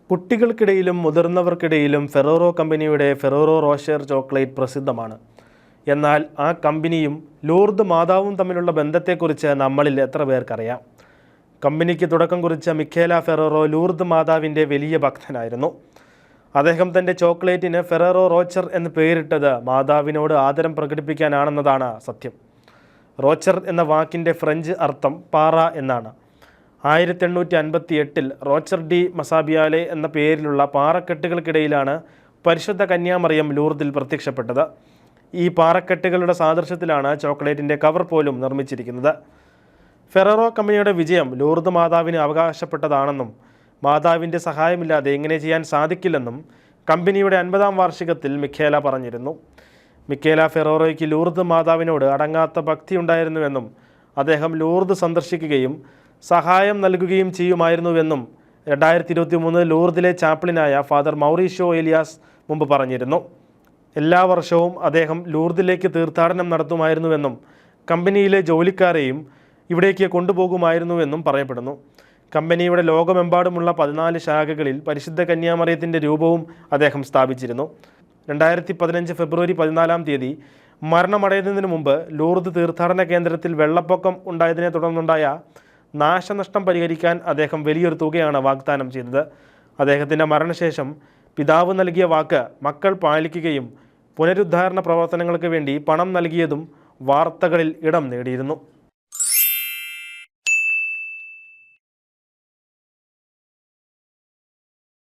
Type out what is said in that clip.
കുട്ടികൾക്കിടയിലും മുതിർന്നവർക്കിടയിലും Ferrero കമ്പനിയുടെ Ferrero Rocher chocolate പ്രസിദ്ധമാണ്. എന്നാൽ ആ കമ്പനിയും ലൂർദ് മാതാവും തമ്മിലുള്ള ബന്ധത്തെക്കുറിച്ച് നമ്മളിൽ എത്ര പേർക്കറിയാം? കമ്പനിക്ക് തുടക്കം കുറിച്ച മിഖേല ഫെറോറോ ലൂർദ് മാതാവിൻ്റെ വലിയ ഭക്തനായിരുന്നു. അദ്ദേഹം തൻ്റെ ചോക്ലേറ്റിന് ഫെറോറോ റോച്ചർ എന്ന് പേരിട്ടത് മാതാവിനോട് ആദരം പ്രകടിപ്പിക്കാനാണെന്നതാണ് സത്യം. റോച്ചർ എന്ന വാക്കിൻ്റെ ഫ്രഞ്ച് അർത്ഥം പാറ എന്നാണ്. 1858 റോച്ചർ ഡി മസാബിയാലെ എന്ന പേരിലുള്ള പാറക്കെട്ടുകൾക്കിടയിലാണ് പരിശുദ്ധ കന്യാമറിയം ലൂർദിൽ പ്രത്യക്ഷപ്പെട്ടത്. ഈ പാറക്കെട്ടുകളുടെ സാദൃശ്യത്തിലാണ് ചോക്ലേറ്റിൻ്റെ കവർ പോലും നിർമ്മിച്ചിരിക്കുന്നത്. ഫെറോറോ കമ്പനിയുടെ വിജയം ലൂർദ് മാതാവിന് അവകാശപ്പെട്ടതാണെന്നും മാതാവിൻ്റെ സഹായമില്ലാതെ എങ്ങനെ ചെയ്യാൻ സാധിക്കില്ലെന്നും കമ്പനിയുടെ 50-ാം വാർഷികത്തിൽ മിഖേല പറഞ്ഞിരുന്നു. മിഖേല ഫെറോറോയ്ക്ക് ലൂർദ് മാതാവിനോട് അടങ്ങാത്ത ഭക്തിയുണ്ടായിരുന്നുവെന്നും അദ്ദേഹം ലൂർദ് സന്ദർശിക്കുകയും സഹായം നൽകുകയും ചെയ്യുമായിരുന്നുവെന്നും 2023 ലൂർദിലെ ചാപ്ലിനായ ഫാദർ മൗറീഷ്യോ ഏലിയാസ് മുമ്പ് പറഞ്ഞിരുന്നു. എല്ലാ വർഷവും അദ്ദേഹം ലൂർദിലേക്ക് തീർത്ഥാടനം നടത്തുമായിരുന്നുവെന്നും കമ്പനിയിലെ ജോലിക്കാരെയും ഇവിടേക്ക് കൊണ്ടുപോകുമായിരുന്നുവെന്നും പറയപ്പെടുന്നു. കമ്പനിയുടെ ലോകമെമ്പാടുമുള്ള 14 ശാഖകളിൽ പരിശുദ്ധ കന്യാമറിയത്തിൻ്റെ രൂപവും അദ്ദേഹം സ്ഥാപിച്ചിരുന്നു. 2015 ഫെബ്രുവരി 14-ാം തീയതി മരണമടയുന്നതിന് മുമ്പ് ലൂർദ് തീർത്ഥാടന കേന്ദ്രത്തിൽ വെള്ളപ്പൊക്കം ഉണ്ടായതിനെ തുടർന്നുണ്ടായ നാശനഷ്ടം പരിഹരിക്കാൻ അദ്ദേഹം വലിയൊരു തുകയാണ് വാഗ്ദാനം ചെയ്തത്. അദ്ദേഹത്തിൻ്റെ മരണശേഷം പിതാവ് നൽകിയ വാക്ക് മക്കൾ പാലിക്കുകയും പുനരുദ്ധാരണ പ്രവർത്തനങ്ങൾക്ക് വേണ്ടി പണം നൽകിയതും വാർത്തകളിൽ ഇടം നേടിയിരുന്നു.